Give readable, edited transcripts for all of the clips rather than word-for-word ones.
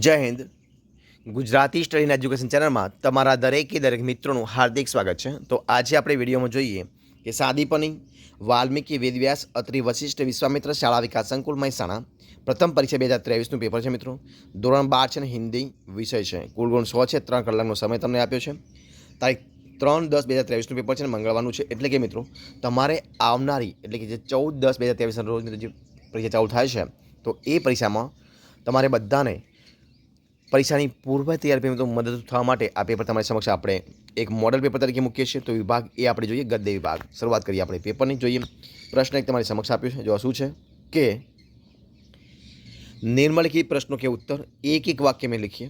જય Hind. Gujarati study and education ચેનલમાં તમારા દરેકે દરેક મિત્રોનું હાર્દિક સ્વાગત છે. તો આજે આપણે વિડીયોમાં જોઈએ કે સાદીપની વાલ્મીકી વેદવ્યાસ અત્રિ વશિષ્ઠ વિશ્વામિત્ર શાળા વિકાસ સંકુલ મહેસાણા પ્રથમ પરીક્ષા 2023નું પેપર છે મિત્રો. ધોરણ 12 છે ને હિન્દી વિષય છે. કુલ ગુણ 100 છે. 3 કલાકનો સમય તમને આપ્યો છે. તારીખ 3/10/2023નું પેપર છે ને મંગળવારનું છે. એટલે કે મિત્રો તમારે આવનારી એટલે કે જે 14/10/2023 રોજ જે પરીક્ષા ચાલુ થાય છે તો એ પરીક્ષામાં તમારે બધાને પરીક્ષાની પૂર્વ તૈયારી તો મદદ થવા માટે આ પેપર તમારી સમક્ષ આપણે એક મોડલ પેપર તરીકે મૂકીએ છીએ. તો વિભાગ એ આપણે જોઈએ ગદ્ય વિભાગ. શરૂઆત કરીએ આપણે પેપરની. જોઈએ પ્રશ્ન એક તમારી સમક્ષ આપ્યો છે. જો શું છે કે निम्नलिखित प्रश्नों के उत्तर एक एक वाक्य में लिखिए.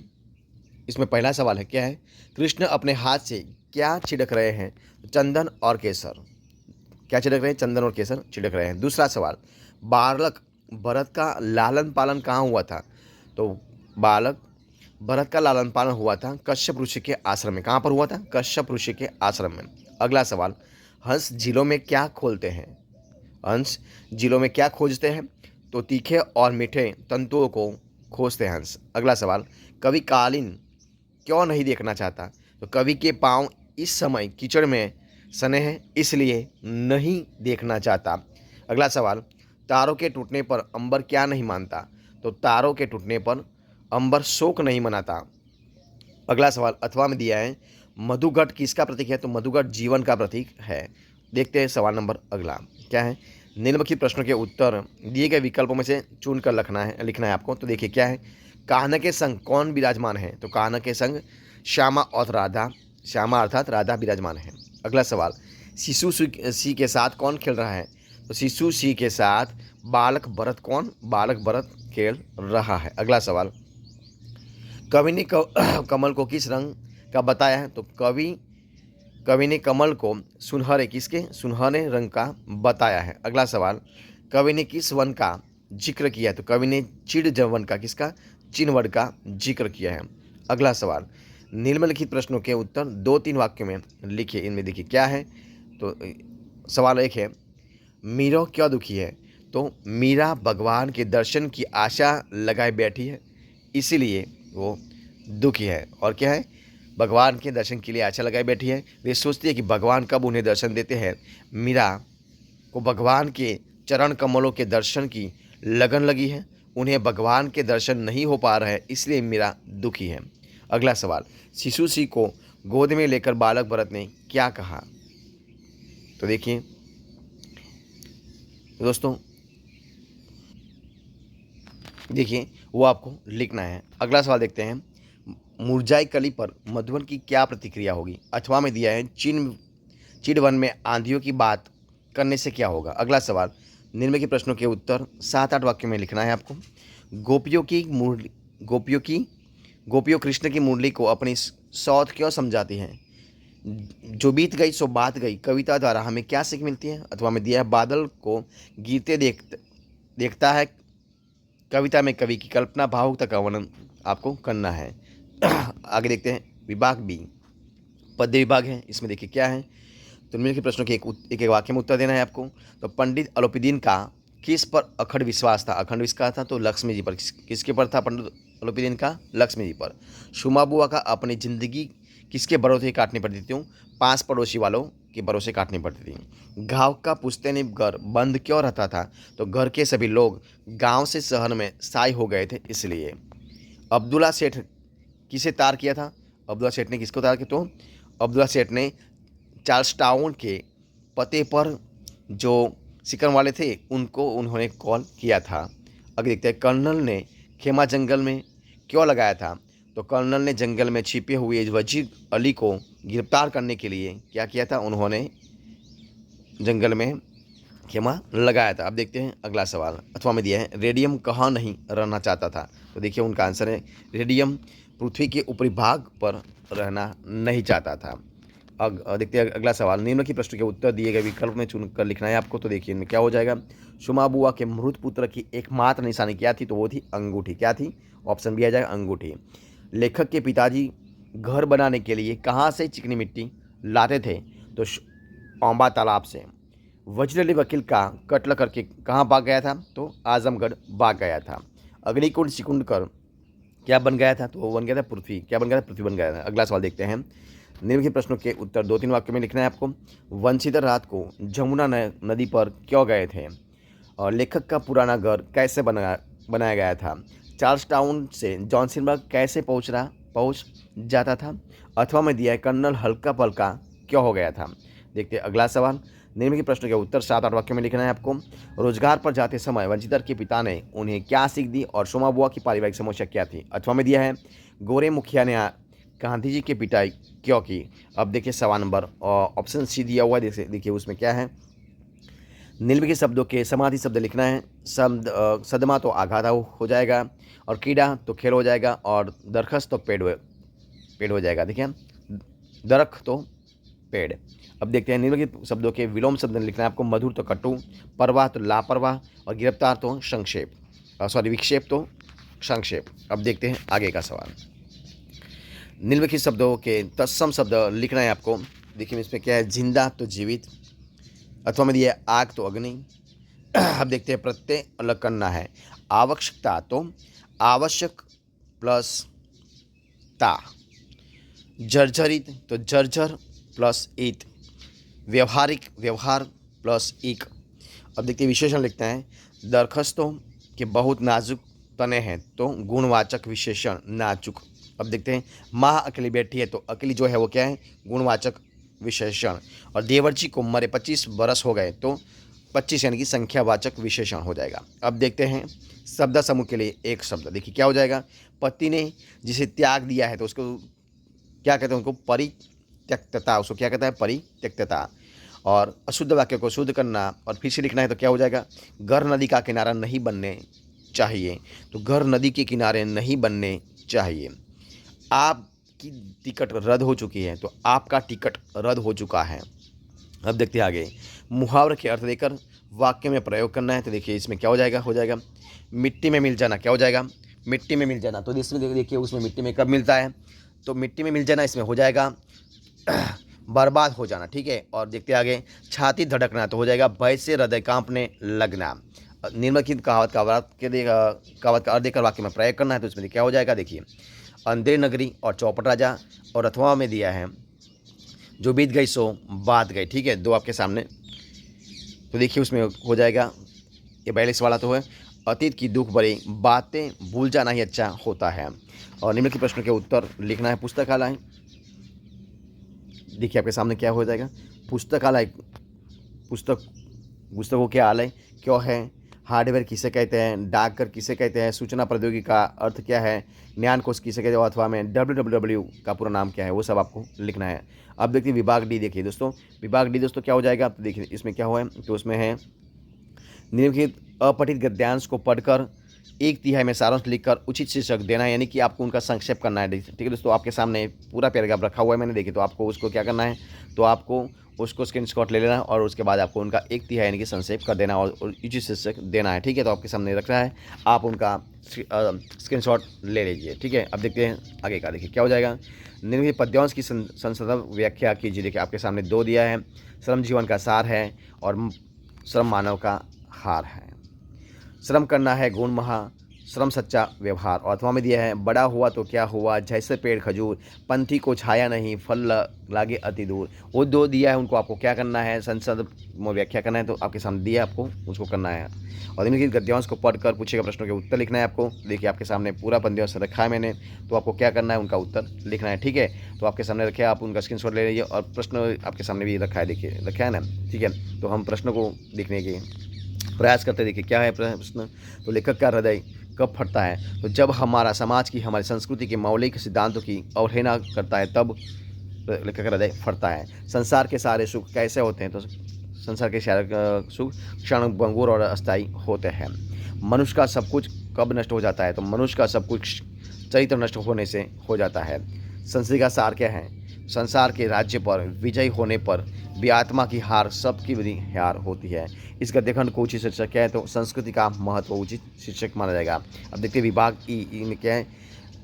इसमें पहला सवाल है क्या है, कृष्ण अपने हाथ से क्या छिड़क रहे हैं? चंदन और केसर. क्या छिड़क रहे हैं? चंदन और केसर छिड़क रहे हैं. दूसरा सवाल, बालक भरत का लालन पालन कहाँ हुआ था? तो बालक भरत का लालन पालन हुआ था कश्यप ऋषि के आश्रम में. कहाँ पर हुआ था? कश्यप ऋषि के आश्रम में. अगला सवाल, हंस झीलों में क्या खोलते हैं? हंस झीलों में क्या खोजते हैं? तो तीखे और मीठे तंतुओं को खोजते हैं हंस. अगला सवाल, कवि कालीन क्यों नहीं देखना चाहता? तो कवि के पाँव इस समय कीचड़ में सने हैं इसलिए नहीं देखना चाहता. अगला सवाल, तारों के टूटने पर अंबर क्या नहीं मानता? तो तारों के टूटने पर अंबर शोक नहीं मनाता. अगला सवाल अथवा में दिया है, मधुघट किसका प्रतीक है? तो मधुघट जीवन का प्रतीक है. देखते हैं सवाल नंबर अगला क्या है. निम्नलिखित प्रश्नों के उत्तर दिए गए विकल्पों में से चुनकर लिखना है आपको. तो देखिए क्या है, कान्हा के संग कौन विराजमान है? तो कान्हा के संग श्यामा और राधा, श्यामा अर्थात राधा विराजमान है. अगला सवाल, शिशु सी के साथ कौन खेल रहा है? तो शिशु सी के साथ बालक भरत. कौन? बालक भरत खेल रहा है. अगला सवाल, कवि ने कमल को किस रंग का बताया है? तो कवि ने कमल को सुनहरे, किसके? सुनहरे रंग का बताया है. अगला सवाल, कवि ने किस वन का जिक्र किया है? तो कवि ने चिड़ वन का, किसका? चिन वन का जिक्र किया है. अगला सवाल, निम्नलिखित प्रश्नों के उत्तर 2-3 वाक्यों में लिखिए. इनमें देखिए क्या है. तो सवाल एक है, मीरा क्यों दुखी है? तो मीरा भगवान के दर्शन की आशा लगाए बैठी है इसीलिए वो दुखी है. और क्या है? भगवान के दर्शन के लिए आशा लगाई बैठी है. वे सोचती है कि भगवान कब उन्हें दर्शन देते हैं. मीरा को भगवान के चरण कमलों के दर्शन की लगन लगी है. उन्हें भगवान के दर्शन नहीं हो पा रहे हैं इसलिए मीरा दुखी है. अगला सवाल, शिशु सी को गोद में लेकर बालक भरत ने क्या कहा? तो देखिए दोस्तों, देखिए वो आपको लिखना है. अगला सवाल देखते हैं, मुरझाई कली पर मधुबन की क्या प्रतिक्रिया होगी? अथवा में दिया है, चिड़वन में आंधियों की बात करने से क्या होगा? अगला सवाल, निम्न के प्रश्नों के उत्तर 7-8 वाक्यों में लिखना है आपको. गोपियों कृष्ण की मुरली को अपनी सौत क्यों समझाती हैं? जो बीत गई सो बात गई कविता द्वारा हमें क्या सीख मिलती है? अथवा में दिया है, बादल को गिरते देखता है कविता में कवि की कल्पना भावुकता का वर्णन आपको करना है. आगे देखते हैं विभाग बी, पद्य विभाग है. इसमें देखिए क्या है. तो निम्नलिखित प्रश्नों के एक वाक्य में उत्तर देना है आपको. तो पंडित अलोपीदीन का किस पर अखंड विश्वास था? अखंड विश्वास था तो लक्ष्मी जी पर. किसके पर था पंडित अलोपीदीन का? लक्ष्मी जी पर. शुमा बुआ का अपनी जिंदगी किसके भरोसे काटनी पड़ती थी? 5 पड़ोसी वालों के भरोसे काटनी पड़ती थी. गाँव का पुश्तैनी घर बंद क्यों रहता था? तो घर के सभी लोग गाँव से शहर में साई हो गए थे इसलिए. अब्दुल्ला सेठ किसे तार किया था? अब्दुल्ला सेठ ने किसको तार किया? तो अब्दुल्ला सेठ ने चार्ल्स टाउन के पते पर जो सिकन वाले थे उनको उन्होंने कॉल किया था. अगर देखते हैं, कर्नल ने खेमा जंगल में क्यों लगाया था? तो कर्नल ने जंगल में छिपे हुए वजीर अली को गिरफ्तार करने के लिए क्या किया था? उन्होंने जंगल में खेमा लगाया था. अब देखते हैं अगला सवाल. अथवा में दिया है, रेडियम कहाँ नहीं रहना चाहता था? तो देखिए उनका आंसर है, रेडियम पृथ्वी के ऊपरी भाग पर रहना नहीं चाहता था. देखते हैं अगला सवाल. निम्न की प्रश्न के उत्तर दिए गए विकल्प में चुनकर लिखना है आपको. तो देखिए इनमें क्या हो जाएगा. शुमा बुआ के मृत पुत्र की एकमात्र निशानी क्या थी? तो वो थी अंगूठी. क्या थी? ऑप्शन बी आ जाएगा अंगूठी. लेखक के पिताजी घर बनाने के लिए कहाँ से चिकनी मिट्टी लाते थे? तो औंबा तालाब से. वज्रली वकील का कत्ल करके कहाँ भाग गया था? तो आजमगढ़ भाग गया था. अग्निकुंड सिकुंड कर क्या बन गया था? तो वो बन गया था पृथ्वी। क्या बन गया था? पृथ्वी बन गया था। अगला सवाल देखते हैं। निम्नलिखित प्रश्नों के उत्तर 2-3 वाक्यों में लिखना है आपको। वंशीधर रात को जमुना नदी पर क्यों गए थे? और लेखक का पुराना घर कैसे बनाया गया था? चार्ल्स टाउन से जॉन्सनबर्ग कैसे पहुंच जाता था? अथवा में दिया है कर्नल हल्का पल्का क्यों हो गया था? देखते हैं अगला सवाल। निम्नलिखित प्रश्नों के उत्तर 7-8 वाक्यों में लिखना है आपको। रोजगार पर जाते समय वंशीधर के पिता ने उन्हें क्या सीख दी और सोमा बुआ की पारिवारिक समस्या क्या थी? अथवा में दिया है गोरे मुखिया ने गांधी जी की पिटाई क्यों की? अब देखिए सवाल नंबर ऑप्शन सी दिया हुआ है, देखिए उसमें क्या है। निम्नलिखित शब्दों के समाधि शब्द लिखना है। सदमा तो आघात हो जाएगा, और कीड़ा तो खेल हो जाएगा, और दरख्त तो पेड़ हो जाएगा। देखिए दरख्त तो पेड़। अब देखते हैं निम्नलिखित शब्दों के विलोम शब्द लिखना है आपको। मधुर तो कटु, परवाह तो लापरवाह, और गिरफ्तार तो विक्षेप तो संक्षेप। अब देखते हैं आगे का सवाल। निम्नलिखित शब्दों के तत्सम शब्द लिखना है आपको। देखिए इसमें क्या है। जिंदा तो जीवित, अथवा में दिया है आग तो अग्नि। अब देखते हैं प्रत्यय अलग करना है। आवश्यकता तो आवश्यक प्लस ता, जर्जरित तो जर्जर प्लस ईत, व्यवहारिक व्यवहार प्लस ईक। अब देखते हैं विशेषण लिखते हैं। दरख्तों के बहुत नाजुक तने हैं तो गुणवाचक विशेषण नाजुक। अब देखते हैं माँ अकेली बैठी है तो अकेली जो है वो क्या है? गुणवाचक विशेषण। और देवर्षि को मरे 25 बरस हो गए तो 25 यानी कि संख्यावाचक विशेषण हो जाएगा। अब देखते हैं शब्द समूह के लिए एक शब्द। देखिए क्या हो जाएगा। पति ने जिसे त्याग दिया है तो उसको क्या कहते हैं? उनको परित्यक्तता। उसको क्या कहता है? परित्यक्तता। और अशुद्ध वाक्य को शुद्ध करना और फिर से लिखना है तो क्या हो जाएगा। घर नदी का किनारा नहीं बनने चाहिए, तो घर नदी के किनारे नहीं बनने चाहिए। आपकी टिकट रद्द हो चुकी है तो आपका टिकट रद्द हो चुका है। अब देखते हैं आगे। मुहावरे के अर्थ देकर वाक्य में प्रयोग करना है तो देखिए इसमें क्या हो जाएगा मिट्टी में मिल जाना। क्या हो जाएगा? मिट्टी में मिल जाना। तो इसमें देखिए उसमें मिट्टी में कब मिलता है? तो मिट्टी में मिल जाना इसमें हो जाएगा बर्बाद हो जाना। ठीक है। और देखते आगे। छाती धड़कना तो हो जाएगा भय से हृदय कांपने लगना। निम्नलिखित कहावत का अर्थ देकर वाक्य में प्रयोग करना है तो इसमें क्या हो जाएगा। देखिए अंधेर नगरी और चौपट राजा, और अथवा में दिया है जो बीत गई सो बात गई। ठीक है, दो आपके सामने। तो देखिए उसमें हो जाएगा ये 42 वाला तो है। अतीत की दुख भरी बातें भूल जाना ही अच्छा होता है। और निम्नलिखित प्रश्न के उत्तर लिखना है। पुस्तकालय, देखिए आपके सामने क्या हो जाएगा। पुस्तकालय पुस्तकों के आलय क्यों है? हार्डवेयर किसे कहते हैं? डाकघर किसे कहते हैं? सूचना प्रौद्योगिकी का अर्थ क्या है? ज्ञान कोश किसे कहते हैं? अथवा में www का पूरा नाम क्या है? वो सब आपको लिखना है। अब देखिए विभाग डी। देखिए दोस्तों विभाग डी दोस्तों क्या हो जाएगा। तो देखिए इसमें क्या हुआ है तो उसमें है निम्नलिखित अपठित गद्यांश को पढ़कर 1/3 में सारांश लिखकर उचित शीर्षक देना है, यानी कि आपको उनका संक्षेप करना है। ठीक है दोस्तों, आपके सामने पूरा पैराग्राफ रखा हुआ है मैंने। देखिए तो आपको उसको क्या करना है, तो आपको उसको स्क्रीनशॉट ले लेना है और उसके बाद आपको उनका 1/3 यानी कि संक्षेप कर देना और उचित शीर्षक देना है। ठीक है, तो आपके सामने रख रहा है, आप उनका स्क्रीनशॉट ले लीजिए। ठीक है, अब देखते हैं आगे का। देखिए क्या हो जाएगा। निम्नलिखित पद्यांश की संसद व्याख्या कीजिए। देखिए आपके सामने 2 दिया है। श्रम जीवन का सार है और श्रम मानव का हार है। श्रम करना है गुण महा, श्रम सच्चा व्यवहार। और अथवा में दिया है बड़ा हुआ तो क्या हुआ, जैसे पेड़ खजूर, पंथी को छाया नहीं, फल लागे अति दूर। वो 2 दिया है, उनको आपको क्या करना है, संसद में व्याख्या करना है। तो आपके सामने दिया है, आपको उसको करना है। और इनके गद्यांश को पढ़कर पूछेगा प्रश्नों के उत्तर लिखना है आपको। देखिए आपके सामने पूरा पद्यांश रखा है मैंने, तो आपको क्या करना है, उनका उत्तर लिखना है। ठीक है, तो आपके सामने रखे, आप उनका स्क्रीनशॉट ले लीजिए और प्रश्न आपके सामने भी रखा है। देखिए रखा है ना। ठीक है, तो हम प्रश्नों को लिखने के प्रयास करते। देखिए क्या है प्रश्न, तो लेखक का हृदय कब फटता है, तो जब हमारा समाज की, हमारी संस्कृति के मौलिक सिद्धांतों की अवहेलना करता है, तब लेखक का हृदय फटता है। संसार के सारे सुख कैसे होते हैं, तो संसार के सारे सुख क्षणभंगुर और अस्थायी होते हैं। मनुष्य का सब कुछ कब नष्ट हो जाता है, तो मनुष्य का सब कुछ चरित्र नष्ट होने से हो जाता है। संस्कृति का सार क्या है, संसार के राज्य पर विजयी होने पर भी आत्मा की हार सबकी बड़ी हार होती है। इस गद्यखंड को उचित शीर्षक क्या है, तो संस्कृति का महत्व उचित शीर्षक माना जाएगा। अब देखते हैं विभाग ई में क्या है।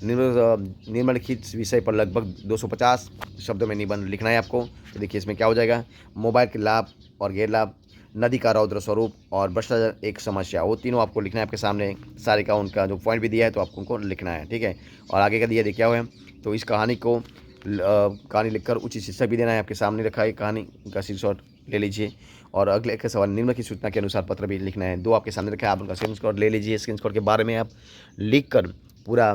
निम्नलिखित विषय पर लगभग 250 शब्दों में निबंध लिखना है आपको। तो देखिए इसमें क्या हो जाएगा, मोबाइल के लाभ और गैर लाभ, नदी का रौद्र स्वरूप और भ्रष्टाचार एक समस्या, वो तीनों आपको लिखना है आपके सामने। सारे का उनका जो पॉइंट भी दिया है तो आपको उनको लिखना है, ठीक है। और आगे का दिया देखिए क्या हुआ है, तो इस कहानी को कहानी लिखकर उचित शीर्षक भी देना है, आपके सामने रखा है कहानी का शीर्षक ले लीजिए। और अगले के सवाल, निम्न की सूचना के अनुसार पत्र भी लिखना है। दो आपके सामने रखा है, आप उनका स्क्रीनशॉट ले लीजिए। स्क्रीनशॉट के बारे में आप लिखकर पूरा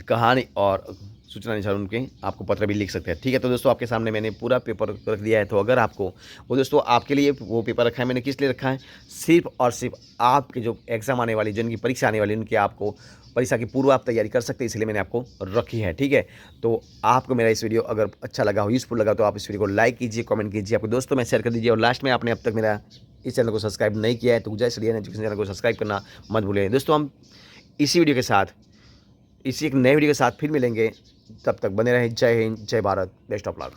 कहानी और सूचना अनुसार उनके आपको पत्र भी लिख सकते हैं, ठीक है। तो दोस्तों आपके सामने मैंने पूरा पेपर रख दिया है। तो अगर आपको वो दोस्तों आपके लिए वो पेपर रखा है, मैंने किस लिए रखा है, सिर्फ और सिर्फ आपके जो एग्ज़ाम आने वाली, जिनकी परीक्षा आने वाली, उनकी आपको परीक्षा की पूर्व आप तैयारी कर सकते हैं, इसलिए मैंने आपको रखी है, ठीक है। तो आपको मेरा इस वीडियो अगर अच्छा लगा हो, यूज़फुल लगा, तो आप इस वीडियो को लाइक कीजिए, कमेंट कीजिए, आपके दोस्तों में शेयर कर दीजिए। और लास्ट में आपने अब तक मेरा इस चैनल को सब्सक्राइब नहीं किया है तो गुजारिश एजुकेशन चैनल को सब्सक्राइब करना मत भूलें। दोस्तों हम इसी वीडियो के साथ, इसी एक नए वीडियो के साथ फिर मिलेंगे। तब तक बने रहें। जय हिंद, जय भारत, बेस्ट ऑफ लक।